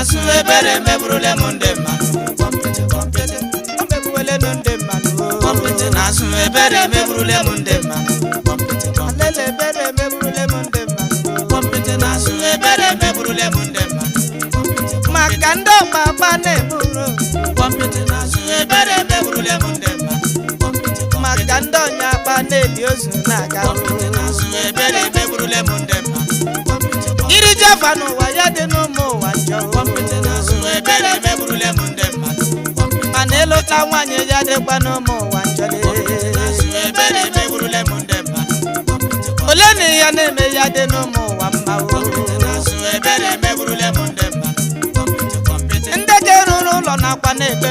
n'azụ ebere meburule m ndị mmadụ mebuwele ndị mmadụ kọmpịtị n'azụ ebere meburule m ndị mmadụ alele ebere meburule m ndị mmadụ kọmpịtị n'azụ ebere meburule m ndị mmadụ maka ndị ọgbagba na-eburu kọmpịtị n'azụ ebere meburule m ndị mmadụ maka ndị ọnya agba na-eli ozu na-aga kọmpịtị n'azụ ebere meburule m ndị mmadụ iri java n'ụwa ya dị n'ụmụ ụwa njọ kọmpịtị n'azụ ebere meburule m ndị mmadụ mana ịlụta nwaanyị ya dịkwa n'ụmụ ụwa njọ n'azụ ebere meburule m ndị mmadụ ole na ihe na-eme ya dị n'ụmụ ụwa mma kọmpịtị n'azụ ebere meburule m ndị mmadụ ndị ga-eruru ụlọ nakwa na-ebe